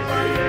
La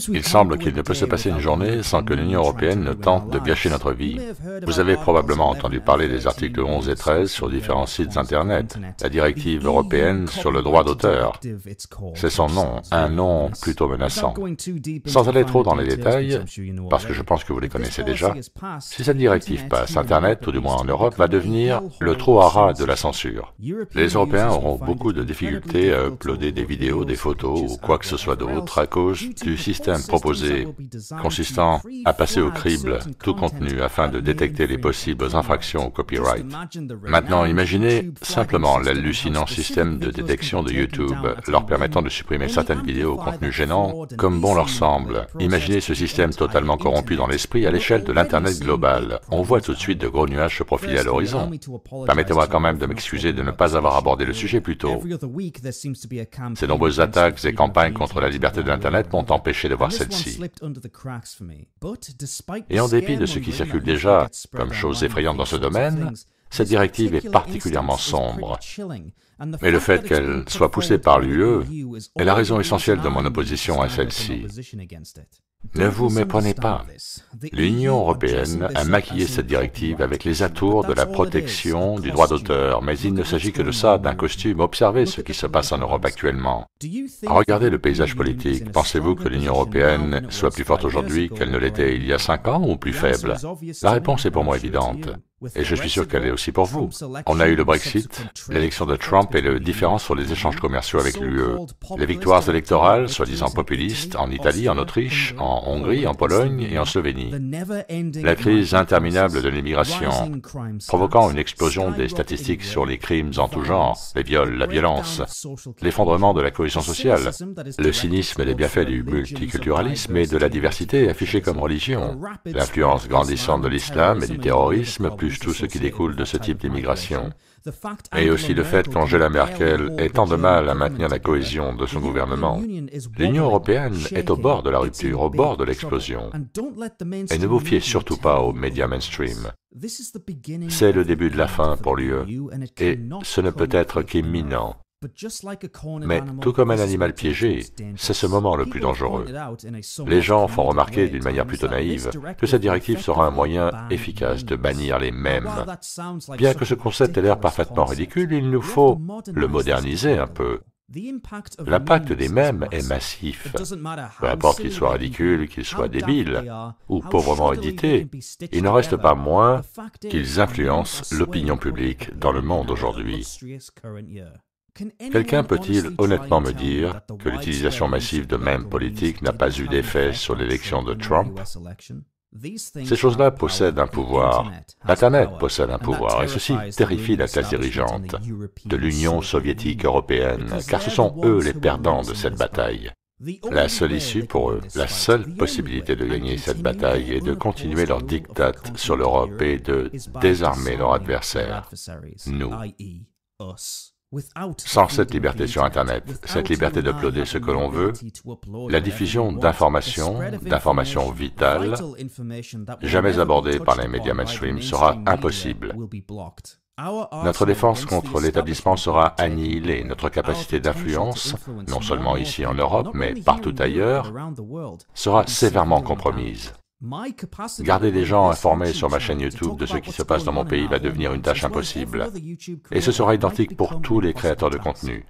Il semble qu'il ne peut se passer une journée sans que l'Union européenne ne tente de gâcher notre vie. Vous avez probablement entendu parler des articles 11 et 13 sur différents sites Internet, la directive européenne sur le droit d'auteur. C'est son nom, un nom plutôt menaçant. Sans aller trop dans les détails, parce que je pense que vous les connaissez déjà, si cette directive passe, Internet, tout du moins en Europe, va devenir le trou-à-rats de la censure. Les Européens auront beaucoup de difficultés à uploader des vidéos, des photos ou quoi que ce soit d'autre à cause du système proposé consistant à passer au crible tout contenu afin de détecter les possibles infractions au copyright. Maintenant, imaginez simplement l'hallucinant système de détection de YouTube leur permettant de supprimer certaines vidéos au contenu gênant comme bon leur semble. Imaginez ce système totalement corrompu dans l'esprit à l'échelle de l'Internet global. On voit tout de suite de gros nuages se profiler à l'horizon. Permettez-moi quand même de m'excuser de ne pas avoir abordé le sujet plus tôt. Ces nombreuses attaques et campagnes contre la liberté de l'Internet m'ont empêché de voir celle-ci. Et en dépit de ce qui circule déjà comme chose effrayante dans ce domaine, cette directive est particulièrement sombre. Mais le fait qu'elle soit poussée par l'UE est la raison essentielle de mon opposition à celle-ci. Ne vous méprenez pas. L'Union européenne a maquillé cette directive avec les atours de la protection du droit d'auteur, mais il ne s'agit que de ça, d'un costume. Observez ce qui se passe en Europe actuellement. Regardez le paysage politique. Pensez-vous que l'Union européenne soit plus forte aujourd'hui qu'elle ne l'était il y a 5 ans ou plus faible? La réponse est pour moi évidente. Et je suis sûr qu'elle est aussi pour vous. On a eu le Brexit, l'élection de Trump et le différend sur les échanges commerciaux avec l'UE, les victoires électorales, soi-disant populistes, en Italie, en Autriche, en Hongrie, en Pologne et en Slovénie. La crise interminable de l'immigration, provoquant une explosion des statistiques sur les crimes en tout genre, les viols, la violence, l'effondrement de la cohésion sociale, le cynisme et les bienfaits du multiculturalisme et de la diversité affichée comme religion, l'influence grandissante de l'islam et du terrorisme, plus tout ce qui découle de ce type d'immigration, et aussi le fait qu'Angela Merkel ait tant de mal à maintenir la cohésion de son gouvernement. L'Union européenne est au bord de la rupture, au bord de l'explosion. Et ne vous fiez surtout pas aux médias mainstream. C'est le début de la fin pour l'UE, et ce ne peut être qu'imminent. Mais tout comme un animal piégé, c'est ce moment le plus dangereux. Les gens font remarquer d'une manière plutôt naïve que cette directive sera un moyen efficace de bannir les mèmes. Bien que ce concept ait l'air parfaitement ridicule, il nous faut le moderniser un peu. L'impact des mèmes est massif. Peu importe qu'ils soient ridicules, qu'ils soient débiles ou pauvrement édités, il n'en reste pas moins qu'ils influencent l'opinion publique dans le monde aujourd'hui. Quelqu'un peut-il honnêtement me dire que l'utilisation massive de mèmes politiques n'a pas eu d'effet sur l'élection de Trump? Ces choses-là possèdent un pouvoir. L'Internet possède un pouvoir, et ceci terrifie la classe dirigeante de l'Union soviétique européenne, car ce sont eux les perdants de cette bataille. La seule issue pour eux, la seule possibilité de gagner cette bataille est de continuer leur diktat sur l'Europe et de désarmer leur adversaire, nous. Sans cette liberté sur Internet, cette liberté d'uploader ce que l'on veut, la diffusion d'informations vitales, jamais abordées par les médias mainstream, sera impossible. Notre défense contre l'établissement sera annihilée, notre capacité d'influence, non seulement ici en Europe, mais partout ailleurs, sera sévèrement compromise. Garder les gens informés sur ma chaîne YouTube de ce qui se passe dans mon pays va devenir une tâche impossible. Et ce sera identique pour tous les créateurs de contenu.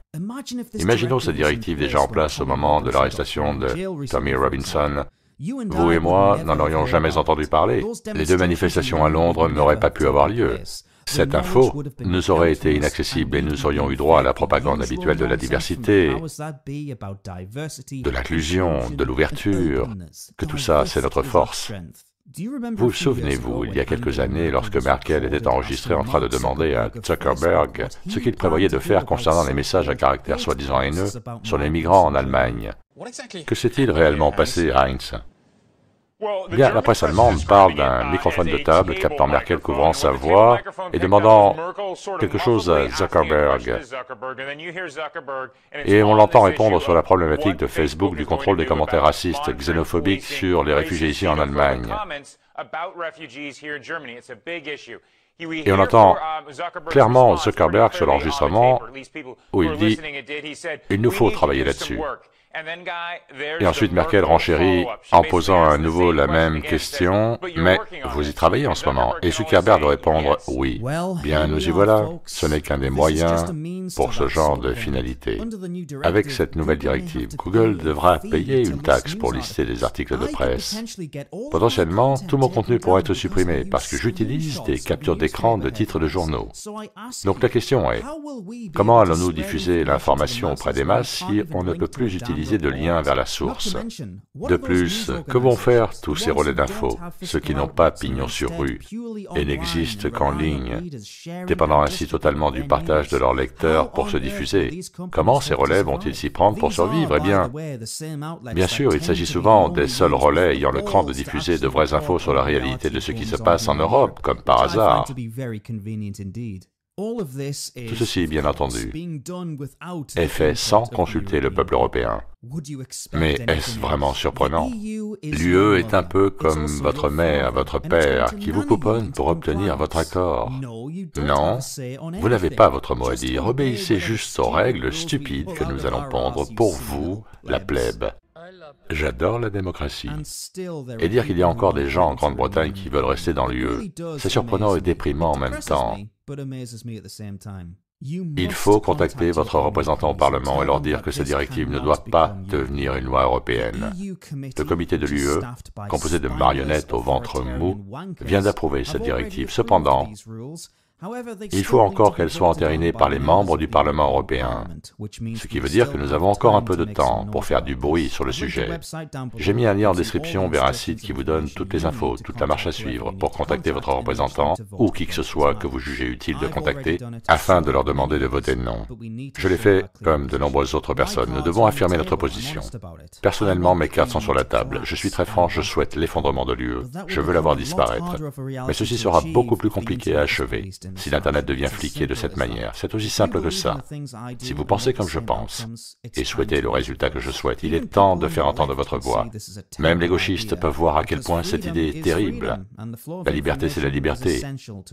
Imaginons cette directive déjà en place au moment de l'arrestation de Tommy Robinson. Vous et moi n'en aurions jamais entendu parler. Les 2 manifestations à Londres n'auraient pas pu avoir lieu. Cette info nous aurait été inaccessible et nous aurions eu droit à la propagande habituelle de la diversité, de l'inclusion, de l'ouverture, que tout ça, c'est notre force. Vous souvenez-vous, il y a quelques années, lorsque Merkel était enregistrée en train de demander à Zuckerberg ce qu'il prévoyait de faire concernant les messages à caractère soi-disant haineux sur les migrants en Allemagne. Que s'est-il réellement passé, Heinz? Bien, la presse allemande parle d'un microphone de table captant Merkel couvrant sa voix et demandant quelque chose à Zuckerberg. Et on l'entend répondre sur la problématique de Facebook du contrôle des commentaires racistes, xénophobiques sur les réfugiés ici en Allemagne. Et on entend clairement Zuckerberg sur l'enregistrement où il dit « Il nous faut travailler là-dessus ». Et ensuite, Merkel renchérit en posant à nouveau la même question, mais vous y travaillez en ce moment. Et Zuckerberg de répondre oui. Bien, nous y voilà. Ce n'est qu'un des moyens pour ce genre de finalité. Avec cette nouvelle directive, Google devra payer une taxe pour lister des articles de presse. Potentiellement, tout mon contenu pourrait être supprimé parce que j'utilise des captures d'écran de titres de journaux. Donc la question est, comment allons-nous diffuser l'information auprès des masses si on ne peut plus utiliser de liens vers la source? De plus, que vont faire tous ces relais d'infos, ceux qui n'ont pas pignon sur rue et n'existent qu'en ligne, dépendant ainsi totalement du partage de leurs lecteurs pour se diffuser? Comment ces relais vont-ils s'y prendre pour survivre? Eh bien sûr, il s'agit souvent des seuls relais ayant le cran de diffuser de vraies infos sur la réalité de ce qui se passe en Europe, comme par hasard. Tout ceci, bien entendu, est fait sans consulter le peuple européen. Mais est-ce vraiment surprenant? L'UE est un peu comme votre mère, votre père, qui vous pouponne pour obtenir votre accord. Non, vous n'avez pas votre mot à dire, obéissez juste aux règles stupides que nous allons pondre pour vous, la plèbe. J'adore la démocratie. Et dire qu'il y a encore des gens en Grande-Bretagne qui veulent rester dans l'UE, c'est surprenant et déprimant en même temps. Il faut contacter votre représentant au Parlement et leur dire que cette directive ne doit pas devenir une loi européenne. Le comité de l'UE, composé de marionnettes au ventre mou, vient d'approuver cette directive. Cependant, il faut encore qu'elle soit entérinée par les membres du Parlement européen, ce qui veut dire que nous avons encore un peu de temps pour faire du bruit sur le sujet. J'ai mis un lien en description vers un site qui vous donne toutes les infos, toute la marche à suivre pour contacter votre représentant ou qui que ce soit que vous jugez utile de contacter afin de leur demander de voter non. Je l'ai fait comme de nombreuses autres personnes. Nous devons affirmer notre position. Personnellement, mes cartes sont sur la table. Je suis très franc, je souhaite l'effondrement de l'UE. Je veux la voir disparaître. Mais ceci sera beaucoup plus compliqué à achever si l'Internet devient fliqué de cette manière. C'est aussi simple que ça. Si vous pensez comme je pense, et souhaitez le résultat que je souhaite, il est temps de faire entendre votre voix. Même les gauchistes peuvent voir à quel point cette idée est terrible. La liberté, c'est la liberté.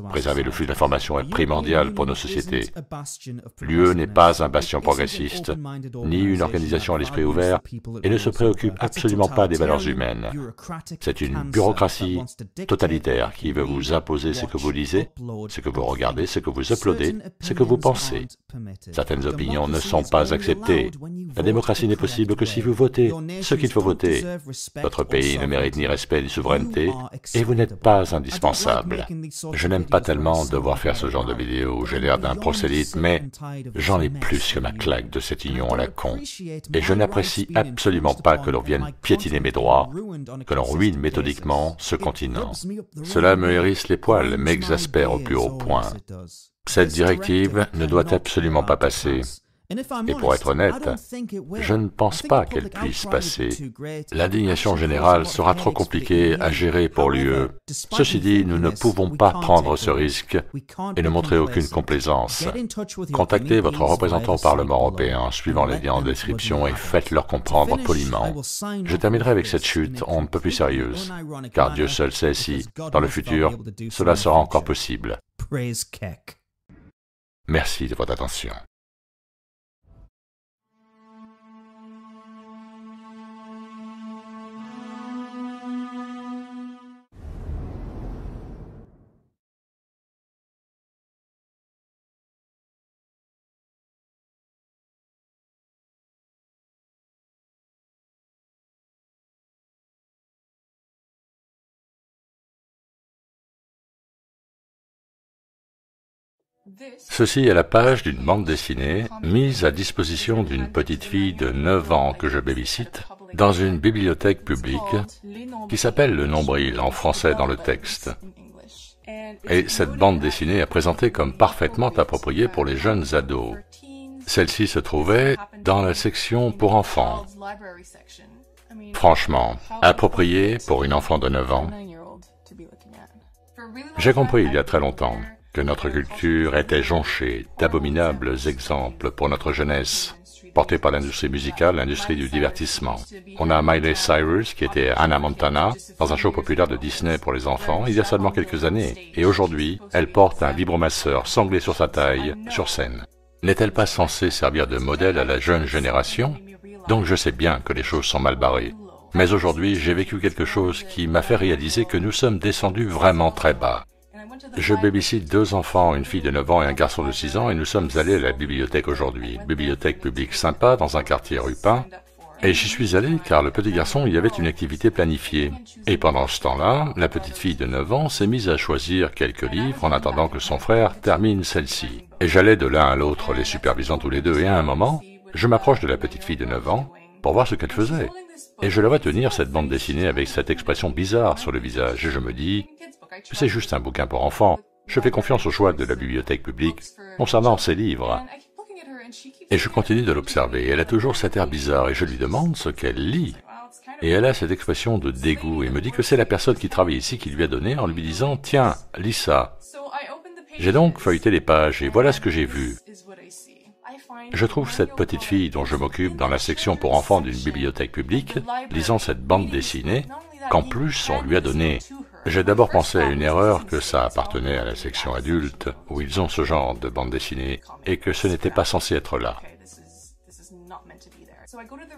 Préserver le flux d'informations est primordial pour nos sociétés. L'UE n'est pas un bastion progressiste, ni une organisation à l'esprit ouvert, et ne se préoccupe absolument pas des valeurs humaines. C'est une bureaucratie totalitaire qui veut vous imposer ce que vous lisez, ce que vous regardez, ce que vous uploadez, ce que vous pensez. Certaines opinions ne sont pas acceptées. La démocratie n'est possible que si vous votez ce qu'il faut voter. Votre pays ne mérite ni respect ni souveraineté, et vous n'êtes pas indispensable. Je n'aime pas tellement devoir faire ce genre de vidéo où j'ai l'air d'un prosélyte, mais j'en ai plus que ma claque de cette union à la con. Et je n'apprécie absolument pas que l'on vienne piétiner mes droits, que l'on ruine méthodiquement ce continent. Cela me hérisse les poils, m'exaspère au plus haut point. Cette directive ne doit absolument pas passer. Et pour être honnête, je ne pense pas qu'elle puisse passer. L'indignation générale sera trop compliquée à gérer pour l'UE. Ceci dit, nous ne pouvons pas prendre ce risque et ne montrer aucune complaisance. Contactez votre représentant au Parlement européen en suivant les liens en description et faites-leur comprendre poliment. Je terminerai avec cette chute on ne peut plus sérieuse, car Dieu seul sait si, dans le futur, cela sera encore possible. Merci de votre attention. Ceci est la page d'une bande dessinée mise à disposition d'une petite fille de 9 ans que je babysite dans une bibliothèque publique qui s'appelle Le Nombril en français dans le texte. Et cette bande dessinée est présentée comme parfaitement appropriée pour les jeunes ados. Celle-ci se trouvait dans la section pour enfants. Franchement, appropriée pour une enfant de 9 ans. J'ai compris il y a très longtemps que notre culture était jonchée d'abominables exemples pour notre jeunesse, portée par l'industrie musicale, l'industrie du divertissement. On a Miley Cyrus, qui était Hannah Montana, dans un show populaire de Disney pour les enfants, il y a seulement quelques années, et aujourd'hui, elle porte un vibromasseur sanglé sur sa taille, sur scène. N'est-elle pas censée servir de modèle à la jeune génération? Donc je sais bien que les choses sont mal barrées. Mais aujourd'hui, j'ai vécu quelque chose qui m'a fait réaliser que nous sommes descendus vraiment très bas. Je babysitte 2 enfants, une fille de 9 ans et un garçon de 6 ans, et nous sommes allés à la bibliothèque aujourd'hui. Bibliothèque publique sympa, dans un quartier rue Pin. Et j'y suis allé car le petit garçon y avait une activité planifiée. Et pendant ce temps-là, la petite fille de 9 ans s'est mise à choisir quelques livres en attendant que son frère termine celle-ci. Et j'allais de l'un à l'autre, les supervisant tous les deux, et à un moment, je m'approche de la petite fille de 9 ans pour voir ce qu'elle faisait. Et je la vois tenir cette bande dessinée avec cette expression bizarre sur le visage, et je me dis, c'est juste un bouquin pour enfants. Je fais confiance au choix de la bibliothèque publique concernant ces livres. Et je continue de l'observer. Elle a toujours cet air bizarre et je lui demande ce qu'elle lit. Et elle a cette expression de dégoût et me dit que c'est la personne qui travaille ici qui lui a donné en lui disant « Tiens, lis ça ». J'ai donc feuilleté les pages et voilà ce que j'ai vu. Je trouve cette petite fille dont je m'occupe dans la section pour enfants d'une bibliothèque publique, lisant cette bande dessinée, qu'en plus on lui a donné. J'ai d'abord pensé à une erreur que ça appartenait à la section adulte, où ils ont ce genre de bande dessinée, et que ce n'était pas censé être là.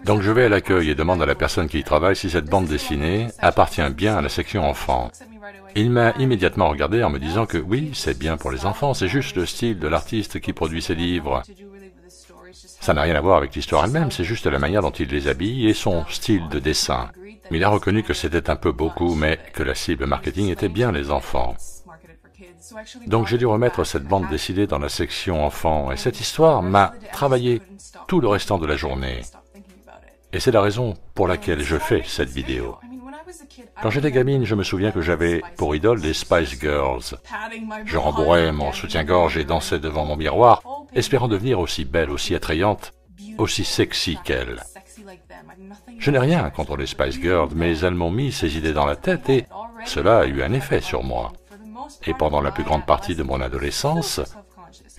Donc je vais à l'accueil et demande à la personne qui y travaille si cette bande dessinée appartient bien à la section enfants. Il m'a immédiatement regardé en me disant que oui, c'est bien pour les enfants, c'est juste le style de l'artiste qui produit ces livres. Ça n'a rien à voir avec l'histoire elle-même, c'est juste la manière dont il les habille et son style de dessin. Mais il a reconnu que c'était un peu beaucoup, mais que la cible marketing était bien les enfants. Donc j'ai dû remettre cette bande dessinée dans la section enfants, et cette histoire m'a travaillé tout le restant de la journée. Et c'est la raison pour laquelle je fais cette vidéo. Quand j'étais gamine, je me souviens que j'avais pour idole les Spice Girls. Je rembourrais mon soutien-gorge et dansais devant mon miroir, espérant devenir aussi belle, aussi attrayante, aussi sexy qu'elles. Je n'ai rien contre les Spice Girls, mais elles m'ont mis ces idées dans la tête et cela a eu un effet sur moi. Et pendant la plus grande partie de mon adolescence,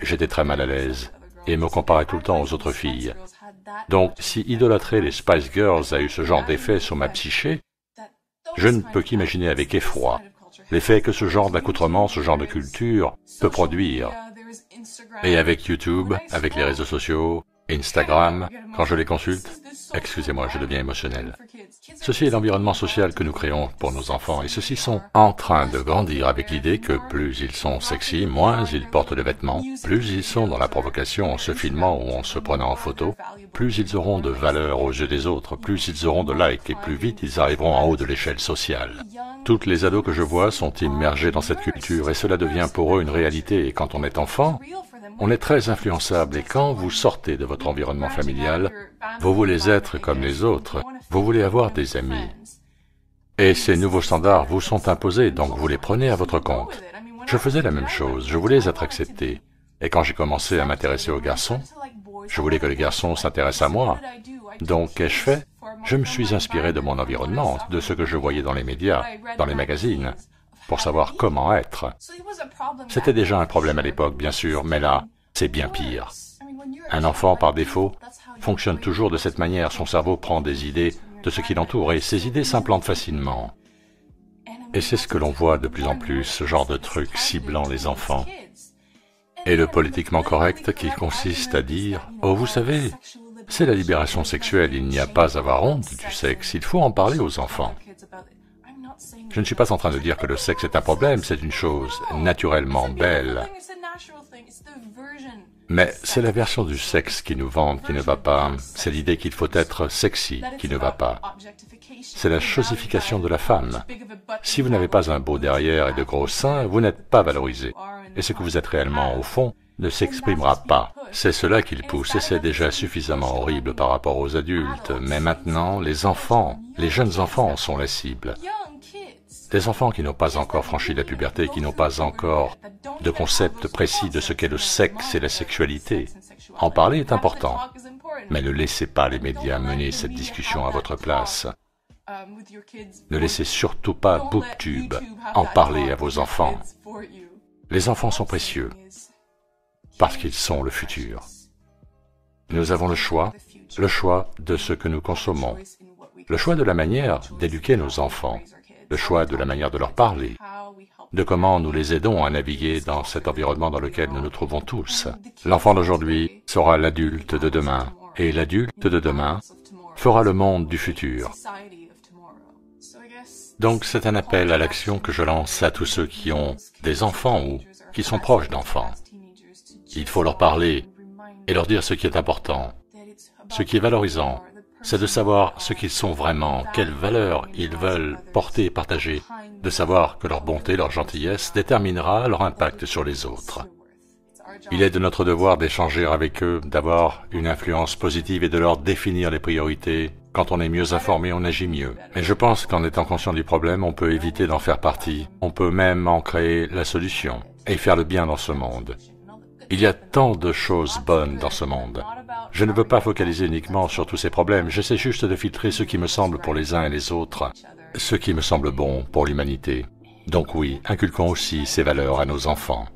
j'étais très mal à l'aise et me comparais tout le temps aux autres filles. Donc, si idolâtrer les Spice Girls a eu ce genre d'effet sur ma psyché, je ne peux qu'imaginer avec effroi l'effet que ce genre d'accoutrement, ce genre de culture peut produire. Et avec YouTube, avec les réseaux sociaux, Instagram, quand je les consulte, excusez-moi, je deviens émotionnel. Ceci est l'environnement social que nous créons pour nos enfants et ceux-ci sont en train de grandir avec l'idée que plus ils sont sexy, moins ils portent de vêtements, plus ils sont dans la provocation en se filmant ou en se prenant en photo, plus ils auront de valeur aux yeux des autres, plus ils auront de likes et plus vite ils arriveront en haut de l'échelle sociale. Toutes les ados que je vois sont immergés dans cette culture et cela devient pour eux une réalité et quand on est enfant, on est très influençable et quand vous sortez de votre environnement familial, vous voulez être comme les autres, vous voulez avoir des amis. Et ces nouveaux standards vous sont imposés, donc vous les prenez à votre compte. Je faisais la même chose, je voulais être accepté. Et quand j'ai commencé à m'intéresser aux garçons, je voulais que les garçons s'intéressent à moi. Donc qu'ai-je fait? Je me suis inspiré de mon environnement, de ce que je voyais dans les médias, dans les magazines, pour savoir comment être. C'était déjà un problème à l'époque, bien sûr, mais là, c'est bien pire. Un enfant, par défaut, fonctionne toujours de cette manière. Son cerveau prend des idées de ce qui l'entoure et ces idées s'implantent facilement. Et c'est ce que l'on voit de plus en plus, ce genre de truc ciblant les enfants. Et le politiquement correct qui consiste à dire « Oh, vous savez, c'est la libération sexuelle, il n'y a pas à avoir honte du sexe, il faut en parler aux enfants. » Je ne suis pas en train de dire que le sexe est un problème, c'est une chose naturellement belle. Mais c'est la version du sexe qui nous vendent qui ne va pas, c'est l'idée qu'il faut être sexy qui ne va pas. C'est la chosification de la femme. Si vous n'avez pas un beau derrière et de gros seins, vous n'êtes pas valorisé. Et ce que vous êtes réellement au fond ne s'exprimera pas. C'est cela qu'il pousse et c'est déjà suffisamment horrible par rapport aux adultes. Mais maintenant, les enfants, les jeunes enfants sont la cible. Des enfants qui n'ont pas encore franchi la puberté, qui n'ont pas encore de concept précis de ce qu'est le sexe et la sexualité. En parler est important, mais ne laissez pas les médias mener cette discussion à votre place. Ne laissez surtout pas BookTube en parler à vos enfants. Les enfants sont précieux, parce qu'ils sont le futur. Nous avons le choix de ce que nous consommons, le choix de la manière d'éduquer nos enfants, le choix de la manière de leur parler, de comment nous les aidons à naviguer dans cet environnement dans lequel nous nous trouvons tous. L'enfant d'aujourd'hui sera l'adulte de demain, et l'adulte de demain fera le monde du futur. Donc c'est un appel à l'action que je lance à tous ceux qui ont des enfants ou qui sont proches d'enfants. Il faut leur parler et leur dire ce qui est important, ce qui est valorisant, c'est de savoir ce qu'ils sont vraiment, quelles valeurs ils veulent porter et partager, de savoir que leur bonté, leur gentillesse déterminera leur impact sur les autres. Il est de notre devoir d'échanger avec eux, d'avoir une influence positive et de leur définir les priorités. Quand on est mieux informé, on agit mieux. Mais je pense qu'en étant conscient du problème, on peut éviter d'en faire partie. On peut même en créer la solution et faire le bien dans ce monde. Il y a tant de choses bonnes dans ce monde. Je ne veux pas focaliser uniquement sur tous ces problèmes, j'essaie juste de filtrer ce qui me semble pour les uns et les autres, ce qui me semble bon pour l'humanité. Donc oui, inculquons aussi ces valeurs à nos enfants.